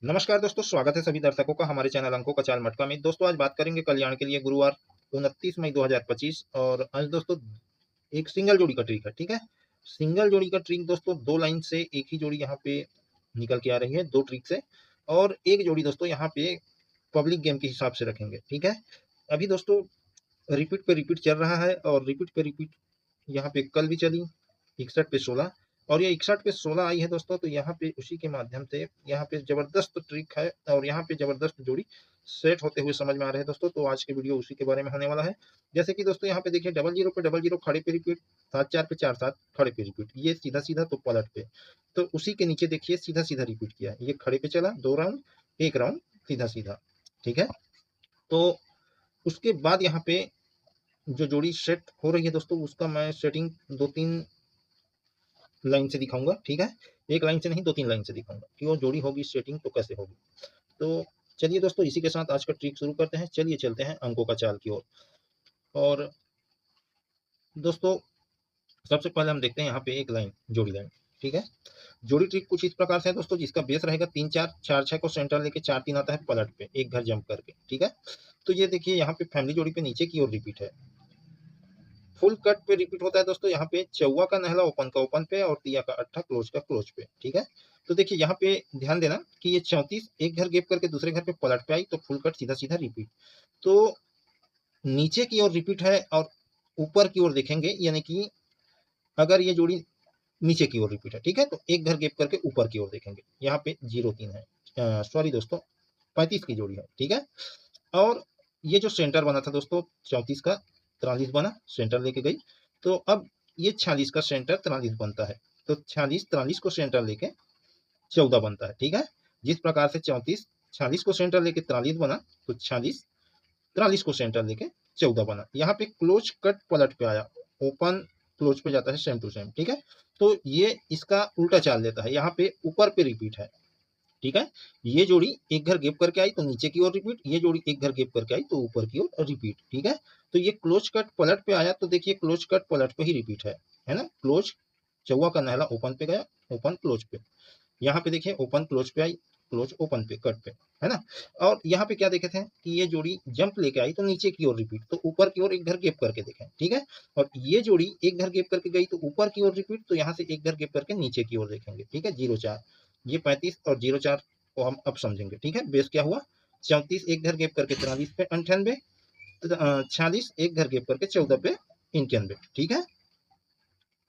नमस्कार दोस्तों, स्वागत है सभी दर्शकों का हमारे चैनल अंकों का चाल मटका में। दोस्तों आज बात करेंगे कल्याण के लिए गुरुवार 29 मई 2025। और आज दोस्तों एक सिंगल जोड़ी का ट्रिक है। ठीक है, सिंगल जोड़ी का ट्रिक दोस्तों दो लाइन से एक ही जोड़ी यहाँ पे निकल के आ रही है, दो ट्रिक से। और एक जोड़ी दोस्तों यहाँ पे पब्लिक गेम के हिसाब से रखेंगे। ठीक है, अभी दोस्तों रिपीट पे रिपीट चल रहा है और रिपीट पे रिपीट यहाँ पे कल भी चली 61 पे 16 और ये 61 पे 16 आई है दोस्तों। तो यहाँ पे उसी के माध्यम से यहाँ पे जबरदस्त ट्रिक है और यहाँ पे जबरदस्त जोड़ी सेट होते हुए समझ में आ रहे हैं दोस्तों। तो आज के वीडियो उसी के बारे में होने वाला है। जैसे कि दोस्तों यहाँ पे देखिए डबल जीरो पे डबल जीरो खड़े पे रिपीट, 7 4 पे 4 7 खड़े पे रिपीट, ये सीधा सीधा तो पलट पे। तो उसी के नीचे देखिए सीधा सीधा रिपीट किया, ये खड़े पे चला 2 राउंड, 1 राउंड सीधा सीधा। ठीक है, तो उसके बाद यहाँ पे जो जोड़ी सेट हो रही है दोस्तों उसका मैं सेटिंग 2-3 लाइन से दिखाऊंगा। ठीक है, एक लाइन से नहीं 2-3 लाइन से दिखाऊंगा कि वो जोड़ी होगी सेटिंग तो कैसे होगी। तो चलिए दोस्तों इसी के साथ आज का ट्रिक शुरू करते हैं। चलिए चलते हैं अंकों का चाल की ओर। और दोस्तों सबसे पहले हम देखते हैं यहाँ पे एक लाइन, जोड़ी लाइन। ठीक है, जोड़ी ट्रिक कुछ इस प्रकार से है दोस्तों, जिसका बेस रहेगा 3 4 4 6 को सेंटर लेके 4 3 आता है पलट पे एक घर जंप करके। ठीक है, तो ये देखिए यहाँ पे फैमिली जोड़ी पे नीचे की ओर रिपीट है, फुल कट पे रिपीट होता है दोस्तों। यहाँ पे चौवा का नहला ओपन का ओपन पे और तिया का अट्ठा क्लोज का क्लोज पे। ठीक है, तो देखिए यहाँ पे ध्यान देना कि ये 34 एक घर गेप करके दूसरे घर पे पलट पे आई तो फुल कट सीधा सीधा रिपीट। तो नीचे की ओर रिपीट है और ऊपर की ओर देखेंगे, यानी कि अगर ये जोड़ी नीचे की ओर रिपीट है, ठीक है, तो एक घर गेप करके ऊपर की ओर देखेंगे। यहाँ पे 0 3 है, सॉरी दोस्तों 35 की जोड़ी है। ठीक है, और ये जो सेंटर बना था दोस्तों 34 का 43 बना, सेंटर लेके गई। तो अब ये 46 का सेंटर 43 बनता है, तो 46 43 को सेंटर लेके 14 बनता है। ठीक है, जिस प्रकार से 34 46 को सेंटर लेके 43 बना, तो 46 43 को सेंटर लेके 14 बना। यहाँ पे क्लोज कट पलट पे आया, ओपन क्लोज पे जाता है सेम टू सेम। ठीक है, तो ये इसका उल्टा चाल देता है, यहाँ पे ऊपर पे रिपीट है। ठीक है, ये जोड़ी एक घर गेप करके आई तो नीचे की ओर रिपीट, ये जोड़ी एक घर गेप करके आई तो ऊपर की ओर रिपीट। ठीक है, तो ये क्लोज कट पलट पे आया तो देखिए क्लोज कट पलट पे ही रिपीट है ना। क्लोज चौवा का नहला ओपन पे गया, ओपन क्लोज पे। यहाँ पे देखिए ओपन क्लोज पे आई, क्लोज ओपन पे कट पे, है ना। और यहाँ पे क्या देखे थे कि ये जोड़ी जंप लेके आई तो नीचे की ओर रिपीट, तो ऊपर की ओर एक घर गेप करके देखें। ठीक है, और ये जोड़ी एक घर गेप करके गई तो ऊपर की ओर रिपीट, तो यहाँ से एक घर गेप करके नीचे की ओर देखेंगे। ठीक है, 0 4, ये 35 और 0 4 को हम अब समझेंगे। ठीक है, बेस क्या हुआ, 34 एक घर गेप करके 43 पे 98, 46 एक घर गेप करके 14 पे 91। ठीक है,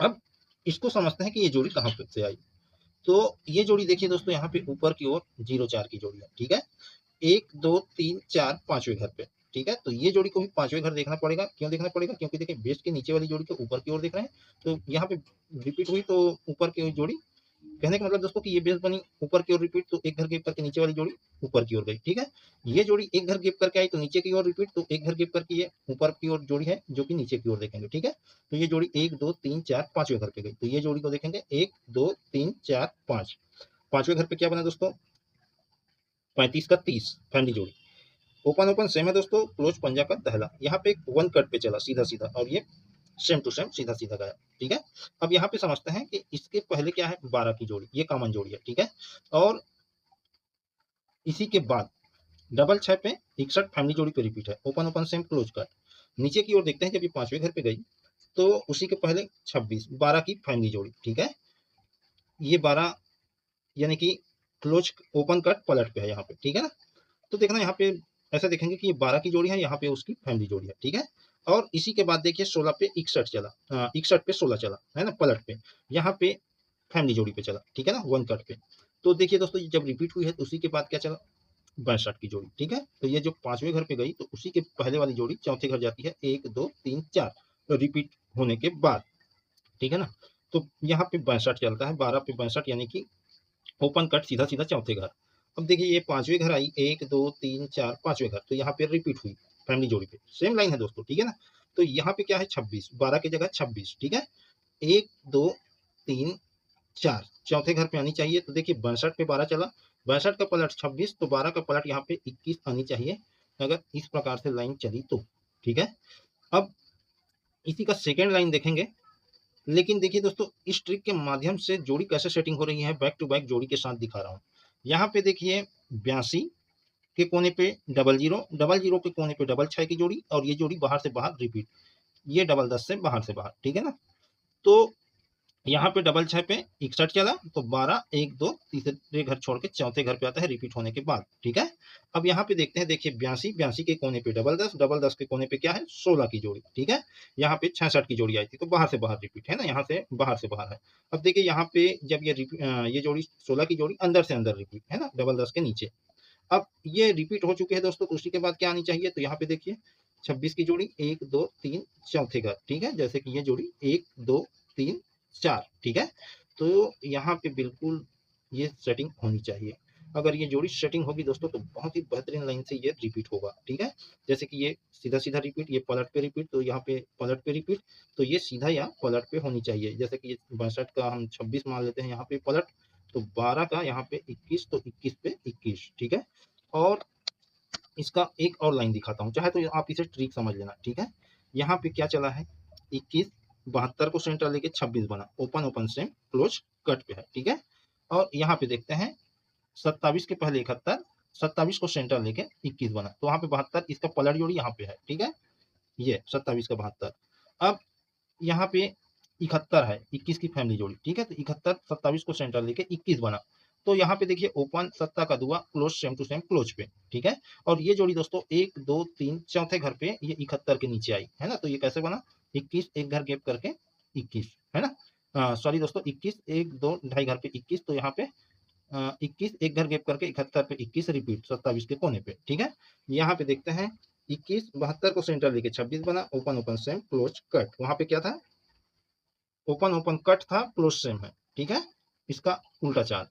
अब इसको समझते हैं कि ये जोड़ी कहाँ पे से आई। तो ये जोड़ी देखिए दोस्तों यहाँ पे ऊपर की ओर 0 4 की जोड़ी है। ठीक है, 1 2 3 4 पांचवें घर पे। ठीक है, तो ये जोड़ी को भी पांचवें घर देखना पड़ेगा। क्यों देखना पड़ेगा, क्योंकि देखिए बेस के नीचे वाली जोड़ी को ऊपर की ओर देख रहे हैं, तो यहाँ पे रिपीट हुई तो ऊपर की जोड़ी, कहने का मतलब दोस्तों कि ये बेस बनी ऊपर की ओर रिपीट, तो एक घर गेप करके नीचे वाली जोड़ी ऊपर की ओर गई। ठीक है, ये जोड़ी एक घर गेप करके आई तो नीचे की ओर रिपीट, तो एक घर गेप करके ये ऊपर की ओर जोड़ी है जो कि नीचे की ओर देखेंगे। ठीक है, तो ये जोड़ी 1 2 3 4 पांचवें घर पे गई, तो ये जोड़ी को देखेंगे 1 2 3 4 5। पांचवें घर पे क्या बना दोस्तों, 35 का 30 फैमिली जोड़ी। ओपन ओपन सेम है दोस्तों, क्लोज पंजा का दहला, यहाँ पे एक वन कट पे चला सीधा सीधा और ये सेम टू सेम सीधा सीधा गया। ठीक है, अब यहाँ पे समझते हैं कि इसके पहले क्या है, 12 की जोड़ी, ये कॉमन जोड़ी है। ठीक है, और इसी के बाद डबल 6 पे 61 फैमिली जोड़ी पे रिपीट है, open open same close cut. नीचे की ओर देखते हैं जब ये पांचवें घर पे गई तो उसी के पहले 26 12 की फैमिली जोड़ी। ठीक है, ये 12 यानी कि क्लोज ओपन कट पलट पे है यहाँ पे। ठीक है ना, तो देखना यहाँ पे ऐसा देखेंगे कि ये 12 की जोड़ी है, यहाँ पे उसकी फैमिली जोड़ी है। ठीक है, और इसी के बाद देखिए 16 पे 61 चला, 61 पे 16 चला, है ना, पलट पे, यहाँ पे फैमिली जोड़ी पे चला। ठीक है ना, वन कट पे। तो देखिए दोस्तों जब रिपीट हुई है तो उसी के बाद क्या चला, 62 की जोड़ी। ठीक है, तो ये जो पांचवें घर पे गई तो उसी के पहले वाली जोड़ी चौथे घर जाती है, 1 2 3 4 रिपीट होने के बाद। ठीक है ना, तो यहाँ पे 62 चलता है, 12 पे 62 यानी कि ओपन कट सीधा सीधा चौथे घर। अब देखिए ये पांचवें घर आई, 1 2 3 4 पांचवें घर, तो यहाँ पे रिपीट हुई फैमिली जोड़ी पे, सेम लाइन है दोस्तों। ठीक है ना, तो यहाँ पे क्या है 26, 12 की जगह 26। ठीक है, 1 2 3 4 चौथे घर पे आनी चाहिए, तो देखिए 62 पे 12 चला, 62 का पलट 26, तो 12 का पलट यहाँ पे 21 आनी चाहिए अगर इस प्रकार से लाइन चली तो। ठीक है, अब इसी का सेकेंड लाइन देखेंगे। लेकिन देखिए दोस्तों इस ट्रिक के माध्यम से जोड़ी कैसे सेटिंग हो रही है, बैक टू बैक जोड़ी के साथ दिखा रहा हूँ। यहाँ पे देखिए 82 के कोने पे डबल जीरो, डबल जीरो के कोने पे डबल 6 की जोड़ी, और ये जोड़ी बाहर से बाहर रिपीट, ये डबल 10 से बाहर से बाहर, ठीक है ना। तो यहाँ पे डबल 6 पे 61 चला, तो 12 1 2 तीसरे घर छोड़ के चौथे घर पे आता है रिपीट होने के बाद, ठीक है। अब यहाँ पे देखते हैं, देखिए 82, 82 के कोने पे डबल 10, डबल 10 के कोने पे क्या है 16 की जोड़ी, ठीक है। यहाँ पे 66 की जोड़ी आई थी, तो बाहर से बाहर रिपीट है ना, यहाँ से बाहर है। अब देखिए यहाँ पे जब ये जोड़ी 16 की जोड़ी अंदर से अंदर रिपीट है ना, डबल 10 के नीचे। अब ये रिपीट हो चुके हैं दोस्तों, तो उसी के बाद क्या आनी चाहिए, तो यहाँ पे देखिए 26 की जोड़ी 1 2 3 चौथे घर, ठीक है। जैसे कि ये जोड़ी 1 2 3 4, ठीक है। तो यहाँ पे बिल्कुल ये सेटिंग होनी चाहिए। अगर ये जोड़ी सेटिंग होगी दोस्तों, तो बहुत ही बेहतरीन लाइन से ये रिपीट होगा, ठीक है। जैसे कि ये सीधा सीधा रिपीट, ये पलट पे रिपीट, तो यहाँ पे पलट पे रिपीट, तो ये सीधा या पलट पे होनी चाहिए। जैसे कि ये 62 का हम 26 मान लेते हैं, यहाँ पे पलट, तो 12 का यहाँ पे 21, तो 21 पे 21, ठीक है। और इसका एक और लाइन दिखाता हूँ, चाहे तो आप इसे ट्रिक समझ लेना, ठीक है। यहाँ पे क्या चला है 21, 72 को सेंटर लेके 26 बना, open open same close cut पे है, ठीक है। और यहाँ पे देखते हैं 27 के पहले 71, 27 को सेंटर लेके 21 बना, तो वहाँ पे 72, इसका पलट जोड़ी यहाँ पे है, ठीक है। ये 27 का 72। अब यहाँ पे 71 है, 21 की फैमिली जोड़ी, ठीक है। तो 71 27 को सेंटर लेके 21 बना, तो यहाँ पे देखिए ओपन 7 का दुआ close same to same close पे, ठीक है। और ये जोड़ी दोस्तों 1 2 3 चौथे घर पे ये 71 के नीचे आई है ना, तो ये कैसे बना 21 एक घर गैप करके 21 है ना, सॉरी दोस्तों 21 1 2 ढाई घर पे 21, तो यहाँ पे 21 एक घर गैप करके 71 पे 21 रिपीट 27 के कोने पे, ठीक है। यहाँ पे देखते हैं 21 72 को सेंटर लेके 26 बना, open open same close cut, वहां पे क्या था ओपन ओपन कट था, क्लोज सेम है, ठीक है। इसका उल्टा चाल,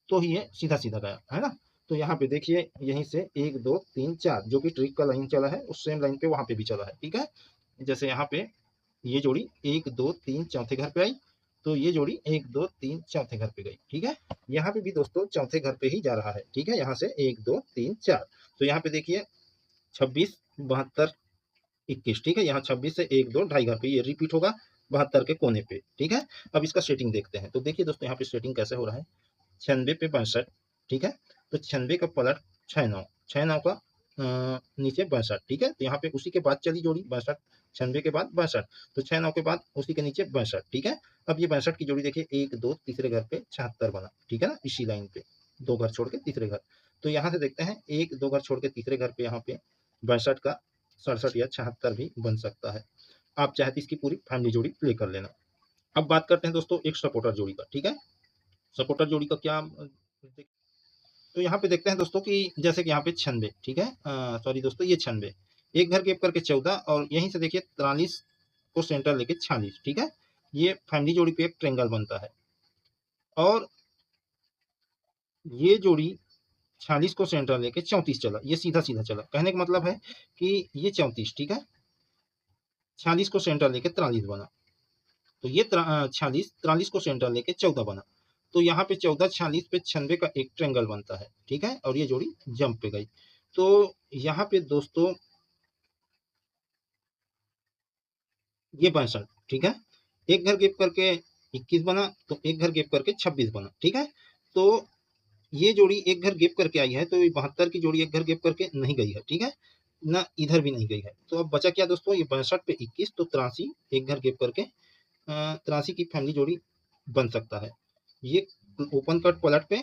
तो ये सीधा सीधा गया है ना। तो यहाँ पे देखिए यहीं से 1 2 3 4 जो कि ट्रिक का लाइन चला है, उस सेम लाइन पे वहां पे भी चला है, ठीक है। जैसे यहाँ पे ये जोड़ी 1 2 3 चौथे घर पे आई, तो ये जोड़ी 1 2 3 चौथे घर पे गई, ठीक है। यहाँ पे भी दोस्तों चौथे घर पे ही जा रहा है, ठीक है। यहाँ से 1 2 3 4, तो यहाँ पे देखिए 26 72 21, ठीक है। यहाँ 26 से 1 2 ढाई घर पे ये रिपीट होगा 72 के कोने पे, ठीक है। अब इसका सेटिंग देखते हैं, तो देखिए दोस्तों यहाँ पे सेटिंग कैसे हो रहा है, 96 पे 62, ठीक है। तो 96 का पलट 69, 69 का नीचे 62, ठीक है। तो यहाँ पे उसी के बाद चली जोड़ी 62, 96 के बाद 62, तो 69 के बाद उसी के नीचे 62, ठीक है। अब ये 62 की जोड़ी देखिए 1 2 तीसरे घर पे 76 बना, ठीक है ना, इसी लाइन पे दो घर छोड़ के तीसरे घर। तो यहाँ से देखते हैं 1 2 घर छोड़ के तीसरे घर पे यहाँ पे 62 का 67 या 76 भी बन सकता है। आप चाहे तो इसकी पूरी फैमिली जोड़ी प्ले कर लेना। अब बात करते हैं दोस्तों एक सपोर्टर जोड़ी का, ठीक है। सपोर्टर जोड़ी का क्या, तो यहाँ पे देखते हैं दोस्तों कि जैसे कि यहाँ पे 96, ठीक है, सॉरी दोस्तों ये 96 एक घर गैप करके 14, और यहीं से देखिए 43 को सेंटर लेके 46, ठीक है। ये फैमिली जोड़ी पे एक ट्रेंगल बनता है, और ये जोड़ी 46 को सेंटर लेके 34 चला, ये सीधा सीधा चला, कहने का मतलब है कि ये 34, ठीक है, 46 को सेंटर लेके 43 बना, तो ये 46 43 को सेंटर लेके 14 बना, तो यहाँ पे 14 46 पे 96 का एक ट्रेंगल बनता है, ठीक है। और ये जोड़ी जंप पे गई, तो यहाँ पे दोस्तों ये 62, ठीक है, एक घर गैप करके 21 बना, तो एक घर गैप करके 26 बना, ठीक है। तो ये जोड़ी एक घर गैप करके आई है, तो ये 72 की जोड़ी एक घर गैप करके नहीं गई है, ठीक है ना, इधर भी नहीं गई है। तो अब बचा क्या दोस्तों, ये 62 पे 21, तो 83 एक घर गैप करके 83 की फैमिली जोड़ी बन सकता है। ये ओपन कट पलट पे,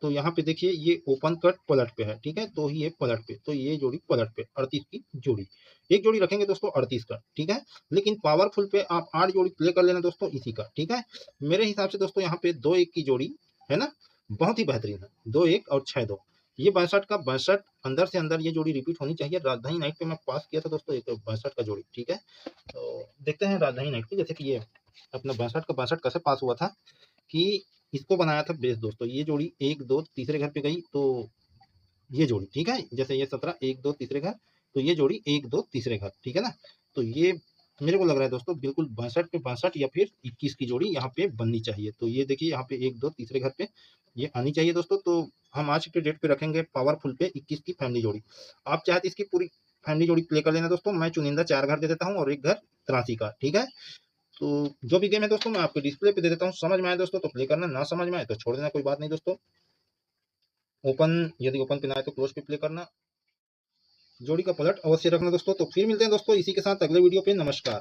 तो यहाँ पे देखिए ये ओपन कट पलट पे है, ठीक है, तो ये पलट पे, तो ये जोड़ी पलट पे 38 की जोड़ी, एक जोड़ी रखेंगे दोस्तों 38 का, ठीक है। लेकिन पावरफुल पे आप 8 जोड़ी प्ले कर लेना दोस्तों इसी का, ठीक है। मेरे हिसाब से दोस्तों यहाँ पे 2 1 की जोड़ी है ना, बहुत ही बेहतरीन है, 2 1 और 6 2, ये 62 का 62 अंदर से अंदर ये जोड़ी रिपीट होनी चाहिए। राजधानी नाइट पे मैं पास किया था दोस्तों एक 62 का जोड़ी, ठीक है। तो देखते हैं राजधानी नाइट पे, जैसे कि ये अपना 62 का 62 कैसे पास हुआ था, कि इसको बनाया था बेस दोस्तों, ये जोड़ी 1 2 तीसरे घर पे गई, तो ये जोड़ी, ठीक है, जैसे ये 17 1 2 तीसरे घर, तो ये जोड़ी 1 2 तीसरे घर, ठीक है ना। तो ये मेरे को लग रहा है दोस्तों बिल्कुल 62 पे 62 या फिर 21 की जोड़ी यहाँ पे बननी चाहिए। तो ये देखिए यहाँ पे 1 2 तीसरे घर पे ये आनी चाहिए दोस्तों। तो हम आज के डेट पे रखेंगे पावरफुल पे 21 की फैमिली जोड़ी। आप चाहे तो इसकी पूरी फैमिली जोड़ी प्ले कर लेना दोस्तों, मैं चुनिंदा 4 घर दे देता हूँ और एक घर 83 का, ठीक है। तो जो भी गेम है दोस्तों मैं आपके डिस्प्ले पे दे देता हूँ, समझ में आए दोस्तों तो प्ले करना, ना समझ में आए तो छोड़ देना, कोई बात नहीं दोस्तों। ओपन, यदि ओपन पे ना आए तो क्लोज पे प्ले करना। जोड़ी का पलट अवश्य रखना दोस्तों। तो फिर मिलते हैं दोस्तों इसी के साथ अगले वीडियो पे। नमस्कार।